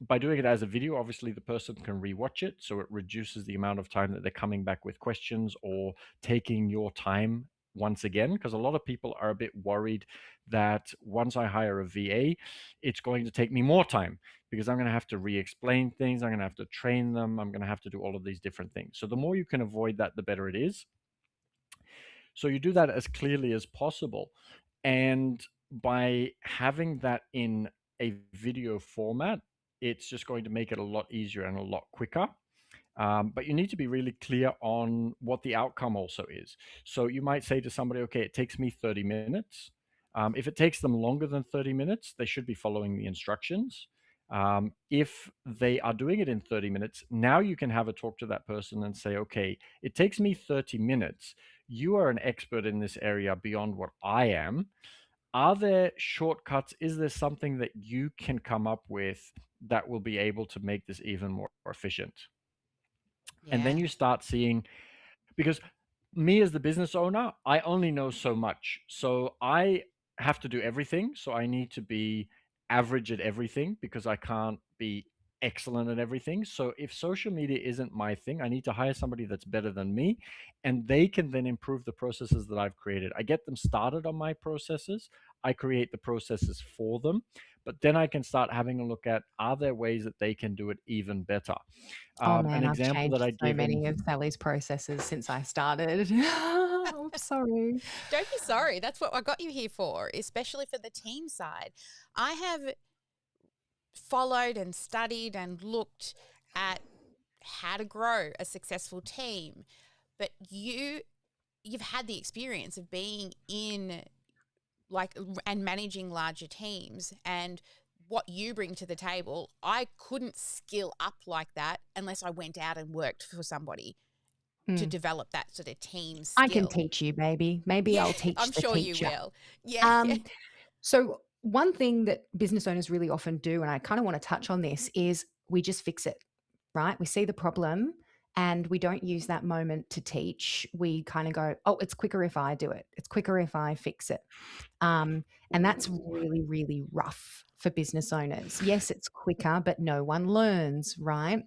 by doing it as a video, obviously the person can rewatch it. So it reduces the amount of time that they're coming back with questions or taking your time once again, because a lot of people are a bit worried that once I hire a VA, it's going to take me more time because I'm going to have to re-explain things. I'm going to have to train them. I'm going to have to do all of these different things. So the more you can avoid that, the better it is. So you do that as clearly as possible. And by having that in a video format, it's just going to make it a lot easier and a lot quicker. But you need to be really clear on what the outcome also is. So you might say to somebody, okay, it takes me 30 minutes. If it takes them longer than 30 minutes, they should be following the instructions. If they are doing it in 30 minutes, now you can have a talk to that person and say, okay, it takes me 30 minutes. You are an expert in this area beyond what I am. Are there shortcuts? Is there something that you can come up with that will be able to make this even more efficient? And then Yeah. you start seeing, because me as the business owner, I only know so much. So I have to do everything. So I need to be average at everything because I can't be excellent at everything. So if social media isn't my thing, I need to hire somebody that's better than me and they can then improve the processes that I've created. I get them started on my processes. I create the processes for them, but then I can start having a look at, are there ways that they can do it even better? Oh An man, I've example that changed I so give in many of Sally's processes since I started. I'm sorry. Don't be sorry. That's what I got you here for, especially for the team side. I have followed and studied and looked at how to grow a successful team, but you've had the experience of being in like and managing larger teams, and what you bring to the table, I couldn't skill up like that unless I went out and worked for somebody to Mm. develop that sort of team I can skill. teach you, baby. Maybe Yeah, I'll teach I'm the sure you teacher. will. Yeah, yeah. Um, so one thing that business owners really often do, and I kind of want to touch on this, is we just fix it, right? We see the problem and we don't use that moment to teach. We kind of go, oh, it's quicker if I do it. It's quicker if I fix it. And that's Ooh. really, really rough for business owners. Yes, it's quicker, but no one learns, right?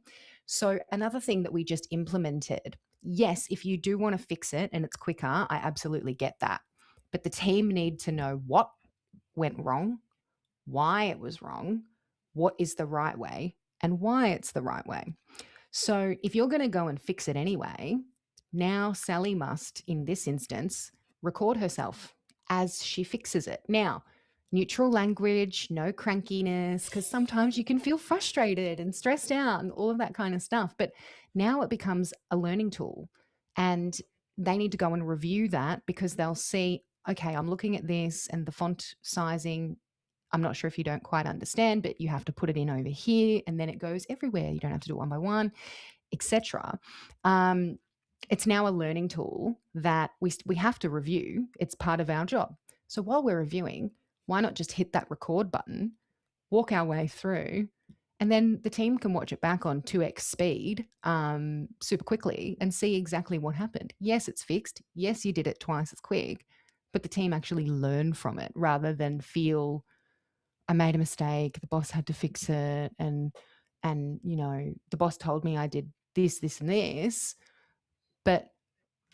So, another thing that we just implemented, yes, if you do want to fix it and it's quicker, I absolutely get that. But the team need to know what went wrong, why it was wrong, what is the right way, and why it's the right way. So, if you're going to go and fix it anyway, now Sally must, in this instance, record herself as she fixes it. Now, neutral language, no crankiness, because sometimes you can feel frustrated and stressed out and all of that kind of stuff. But now it becomes a learning tool. And they need to go and review that because they'll see, okay, I'm looking at this and the font sizing. I'm not sure if you don't quite understand, but you have to put it in over here and then it goes everywhere. You don't have to do it one by one, etc. It's now a learning tool that we have to review. It's part of our job. So while we're reviewing, why not just hit that record button, walk our way through, and then the team can watch it back on 2x speed super quickly and see exactly what happened. Yes, it's fixed. Yes, you did it twice as quick, but the team actually learn from it rather than feel I made a mistake, the boss had to fix it, and the boss told me I did this, this, and this,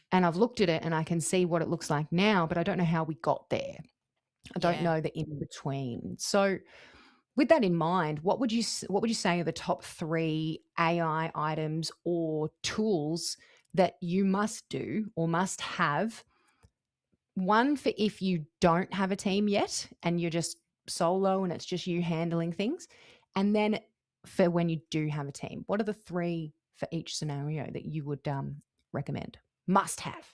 and I've looked at it and I can see what it looks like now, but I don't know how we got there. I don't know the in between. So with that in mind, what would you say are the top 3 AI items or tools that you must do or must have? One for if you don't have a team yet and you're just solo and it's just you handling things, and then for when you do have a team. What are the 3 for each scenario that you would recommend? Must have.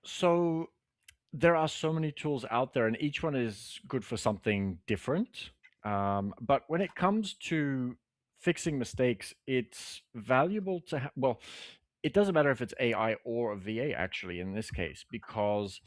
So there are so many tools out there, and each one is good for something different. But when it comes to fixing mistakes, it's valuable to well, it doesn't matter if it's AI or a VA actually in this case, because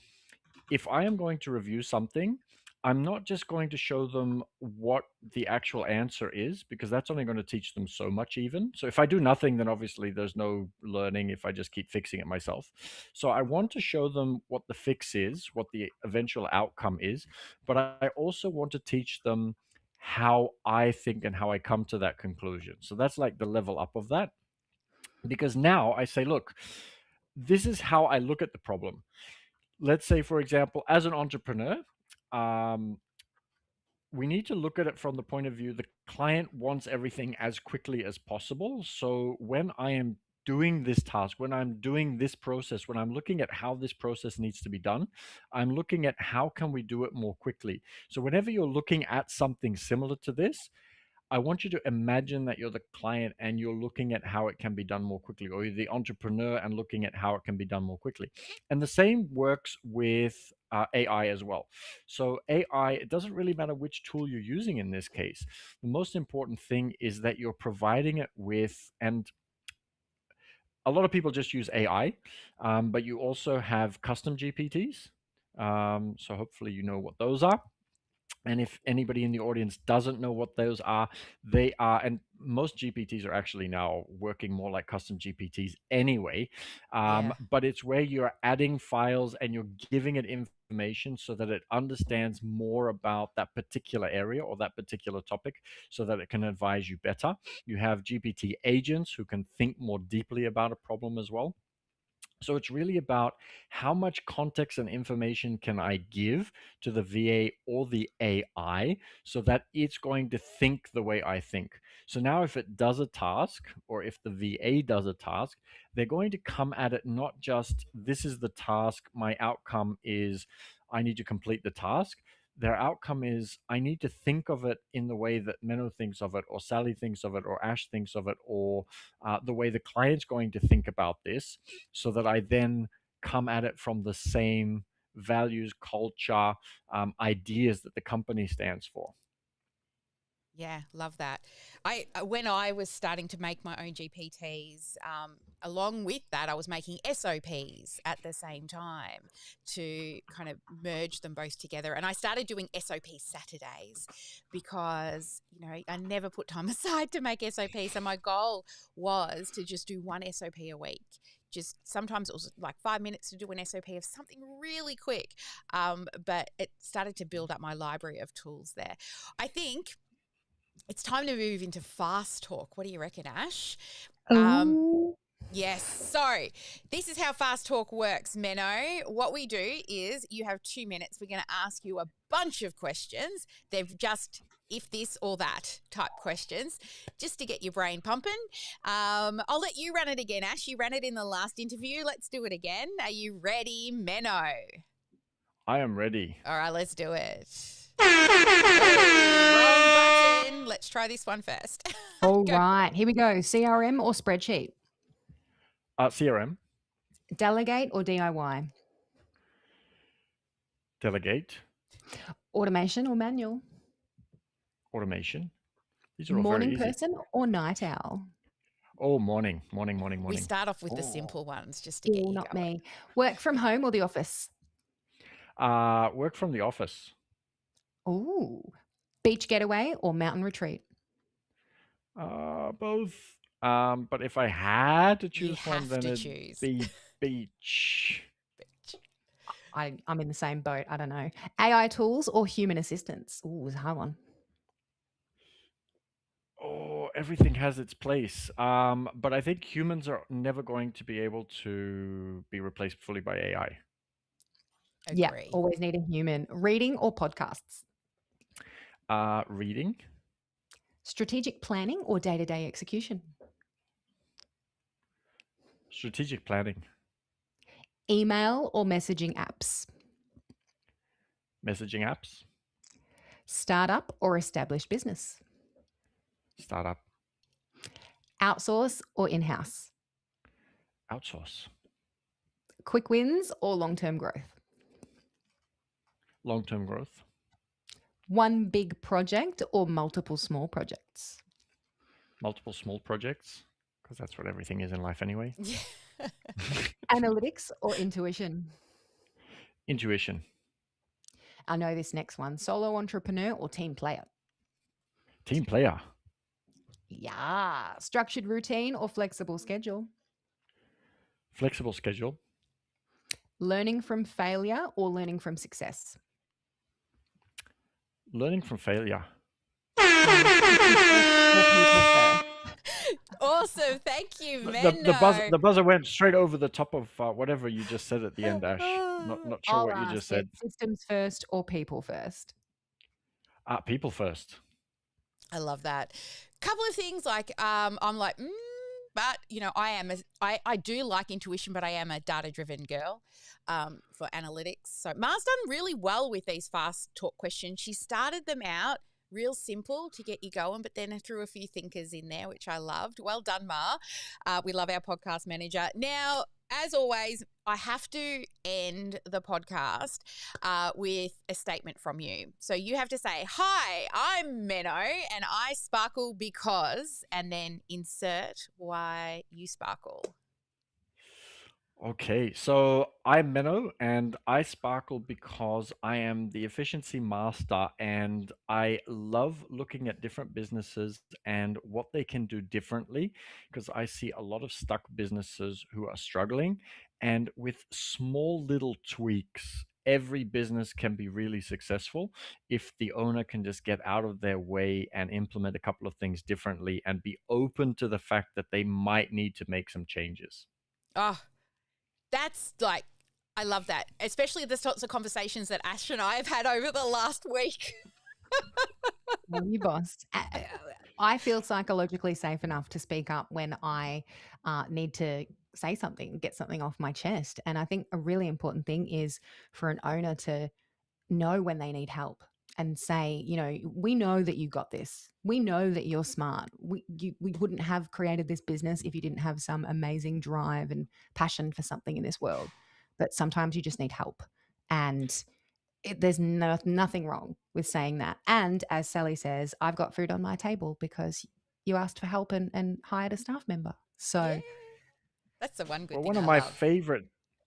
if I am going to review something, I'm not just going to show them what the actual answer is, because that's only going to teach them so much even. So if I do nothing, then obviously there's no learning if I just keep fixing it myself. So I want to show them what the fix is, what the eventual outcome is, but I also want to teach them how I think and how I come to that conclusion. So that's like the level up of that. Because now I say, look, this is how I look at the problem. Let's say, for example, as an entrepreneur, um, we need to look at it from the point of view the client wants everything as quickly as possible. So when I am doing this task, when I'm doing this process, when I'm looking at how this process needs to be done, I'm looking at how can we do it more quickly. So whenever you're looking at something similar to this, I want you to imagine that you're the client and you're looking at how it can be done more quickly, or you're the entrepreneur and looking at how it can be done more quickly. And the same works with AI as well. So, AI, it doesn't really matter which tool you're using in this case. The most important thing is that you're providing it with, and a lot of people just use AI, but you also have custom GPTs. So, hopefully, you know what those are. And if anybody in the audience doesn't know what those are, they are, and most GPTs are actually now working more like custom GPTs anyway. But it's where you're adding files and you're giving it information so that it understands more about that particular area or that particular topic so that it can advise you better. You have GPT agents who can think more deeply about a problem as well. So it's really about how much context and information can I give to the VA or the AI so that it's going to think the way I think. So now if it does a task or if the VA does a task, they're going to come at it not just this is the task, my outcome is I need to complete the task. Their outcome is I need to think of it in the way that Menno thinks of it, or Sally thinks of it, or Ash thinks of it, or the way the client's going to think about this, so that I then come at it from the same values, culture, ideas that the company stands for. Yeah, love that. When I was starting to make my own GPTs, along with that, I was making SOPs at the same time to kind of merge them both together. And I started doing SOP Saturdays because, I never put time aside to make SOPs. So my goal was to just do one SOP a week. Just sometimes it was like 5 minutes to do an SOP of something really quick. But it started to build up my library of tools there. I think it's time to move into fast talk. What do you reckon, Ash? Yes. So this is how fast talk works, Menno. What we do is you have 2 minutes. We're going to ask you a bunch of questions. They've just if this or that type questions just to get your brain pumping. I'll let you run it again, Ash. You ran it in the last interview. Let's do it again. Are you ready, Menno? I am ready. All right, let's do it. Oh, wrong button. Let's try this one first. All right, here we go. CRM or spreadsheet? CRM. Delegate or DIY? Delegate. Automation or manual? Automation. These are all Morning very easy. person or night owl? Oh, morning. We start off with the simple ones just to get you not going. me. Work from home or the office? Work from the office. Ooh. Beach getaway or mountain retreat? Both. But if I had to choose one, then it'd choose. be beach. I'm in the same boat. I don't know. AI tools or human assistance? Ooh, it's a hard one. Oh, everything has its place. But I think humans are never going to be able to be replaced fully by AI. Yeah, Agree. always need a human. Reading or podcasts? Reading, Strategic planning or day-to-day execution? strategic planning, Email or messaging apps? messaging apps, Startup or established business? startup, Outsource or in-house? outsource, Quick wins or long-term growth? long-term growth, One big project or multiple small projects? multiple small projects, because that's what everything is in life anyway. Yeah. Analytics or intuition? Intuition, I know this next one. Solo entrepreneur or team player? team player, Yeah. Structured routine or flexible schedule? flexible schedule, Learning from failure or learning from success? learning from failure. System first or people first? Awesome. Thank you, The Menno. buzzer went straight over the top of whatever you just said at the end, Ash. Not sure I'll what you ask just it. said. Systems first or people first? People first. I love that. Couple of things like I'm like, but I do like intuition, but I am a data-driven girl for analytics. So Mar's done really well with these fast talk questions. She started them out real simple to get you going, but then threw a few thinkers in there, which I loved. Well done, Mar. We love our podcast manager. Now, as always, I have to end the podcast with a statement from you. So you have to say, "Hi, I'm Menno and I sparkle because," and then insert why you sparkle. Okay, so I'm Menno and I sparkle because I am the efficiency master and I love looking at different businesses and what they can do differently because I see a lot of stuck businesses who are struggling, and with small little tweaks, every business can be really successful if the owner can just get out of their way and implement a couple of things differently and be open to the fact that they might need to make some changes. Oh, that's like, I love that, especially the sorts of conversations that Ash and I have had over the last week. Well, you boss. I feel psychologically safe enough to speak up when I need to say something, get something off my chest. And I think a really important thing is for an owner to know when they need help and say, we know that you got this. We know that you're smart. We wouldn't have created this business if you didn't have some amazing drive and passion for something in this world. But sometimes you just need help. And there's nothing wrong with saying that. And as Sally says, I've got food on my table because you asked for help and hired a staff member. So Yeah. That's the one good Well, thing I love.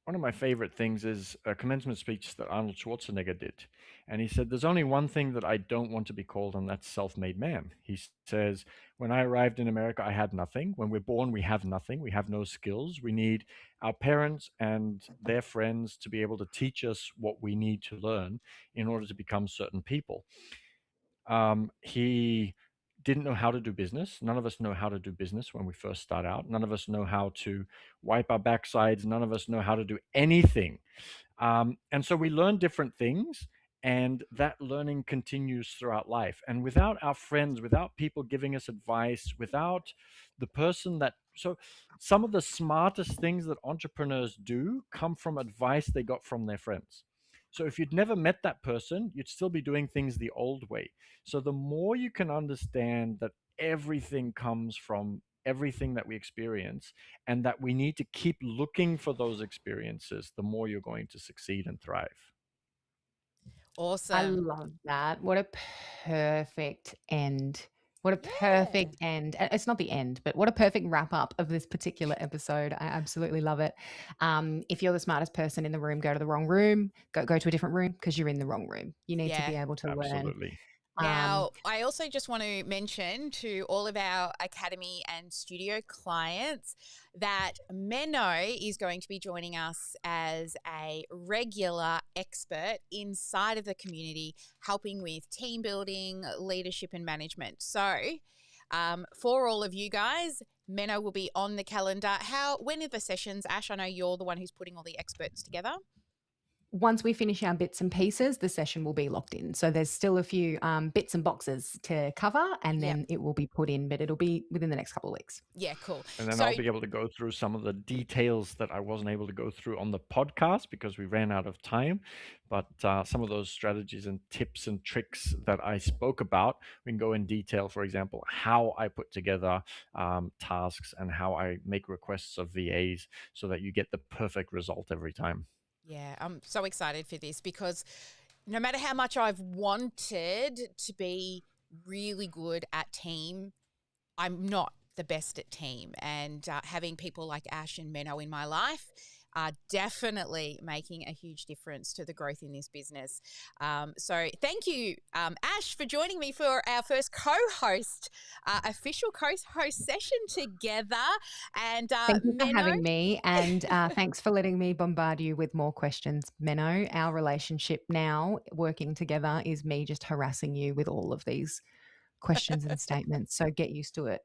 one of my favorite things is a commencement speech that Arnold Schwarzenegger did, and he said, "There's only one thing that I don't want to be called, and that's self-made man." He says, "When I arrived in America, I had nothing. When we're born, we have nothing. We have no skills. We need our parents and their friends to be able to teach us what we need to learn in order to become certain people." He didn't know how to do business. None of us know how to do business when we first start out. None of us know how to wipe our backsides. None of us know how to do anything. And so we learn different things, and that learning continues throughout life. And without our friends, without people giving us advice, without the person that, so some of the smartest things that entrepreneurs do come from advice they got from their friends. So if you'd never met that person, you'd still be doing things the old way. So the more you can understand that everything comes from everything that we experience, and that we need to keep looking for those experiences, the more you're going to succeed and thrive. I Awesome. love that. What a perfect end. What a Yeah. perfect end. It's not the end, but what a perfect wrap up of this particular episode. I absolutely love it. If you're the smartest person in the room, go to the wrong room, go to a different room because you're in the wrong room. You need to Yeah. be able to learn Absolutely. Now, I also just want to mention to all of our academy and studio clients that Menno is going to be joining us as a regular expert inside of the community, helping with team building, leadership, and management. So, for all of you guys, Menno will be on the calendar. When are the sessions, Ash? I know you're the one who's putting all the experts together. Once we finish our bits and pieces, the session will be locked in. So there's still a few bits and boxes to cover, and then it will be put in, but it'll be within the next couple of weeks. Yeah, cool. And then I'll be able to go through some of the details that I wasn't able to go through on the podcast because we ran out of time. But some of those strategies and tips and tricks that I spoke about, we can go in detail. For example, how I put together tasks and how I make requests of VAs so that you get the perfect result every time. Yeah, I'm so excited for this because no matter how much I've wanted to be really good at team, I'm not the best at team. And having people like Ash and Menno in my life are definitely making a huge difference to the growth in this business. So thank you, Ash, for joining me for our first co-host, official co-host session together. And thank you for Menno, having me, and thanks for letting me bombard you with more questions, Menno. Our relationship now, working together, is me just harassing you with all of these questions and statements. So get used to it.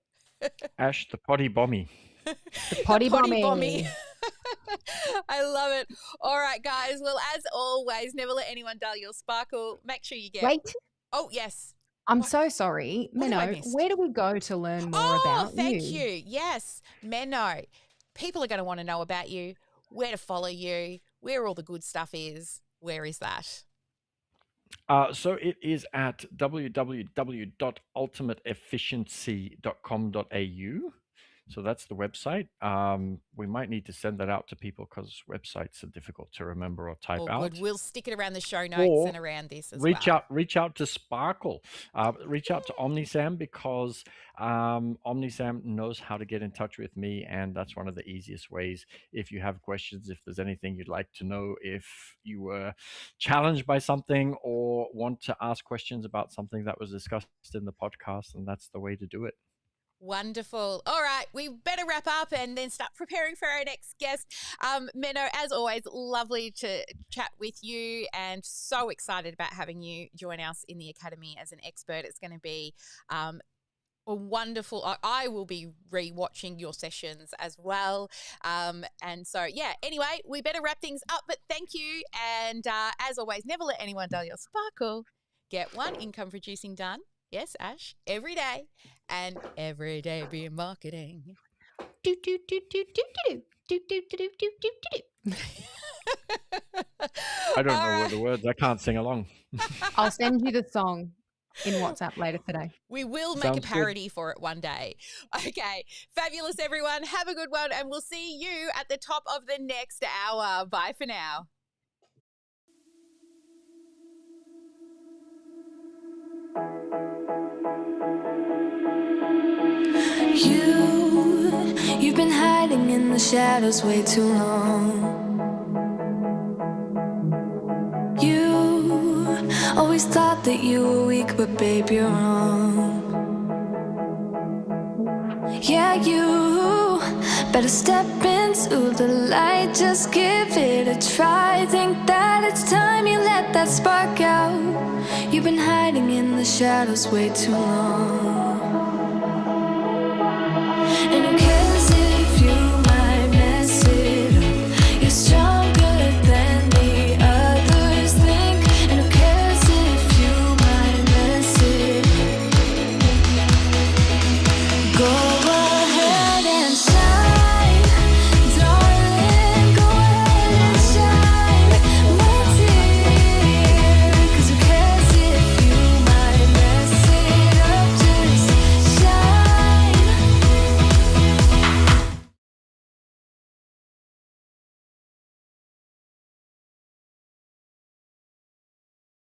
Ash, the potty bommy. The potty bommy. I love it. All right, guys. Well, as always, never let anyone dull your sparkle. Make sure you get. Wait. Oh, yes. I'm so sorry. Menno, where do we go to learn more about you? Thank you. Yes, Menno. People are going to want to know about you, where to follow you, where all the good stuff is. Where is that? So it is at www.ultimateefficiency.com.au. So that's the website. We might need to send that out to people because websites are difficult to remember or type out. Good. We'll stick it around the show notes and around this as well. Reach out to Sparkle. Reach out to OmniSam because OmniSam knows how to get in touch with me, and that's one of the easiest ways. If you have questions, if there's anything you'd like to know, if you were challenged by something or want to ask questions about something that was discussed in the podcast, and that's the way to do it. Wonderful. All right, we better wrap up and then start preparing for our next guest. Menno, as always, lovely to chat with you and so excited about having you join us in the Academy as an expert. It's going to be a wonderful, I will be re-watching your sessions as well. And so, yeah, anyway, we better wrap things up, but thank you. And as always, never let anyone dull your sparkle. Get one income producing done. Yes, Ash, every day, and every day be in marketing. Do, do, do, do, do, do, do, do, do, do, do, do. I don't know the words. I can't sing along. I'll send you the song in WhatsApp later today. We will make a parody for it one day. Okay, fabulous, everyone. Have a good one, and we'll see you at the top of the next hour. Bye for now. You've been hiding in the shadows way too long. You always thought that you were weak, but babe, you're wrong. Yeah, you better step into the light, just give it a try. Think that it's time you let that spark out. You've been hiding in the shadows way too long.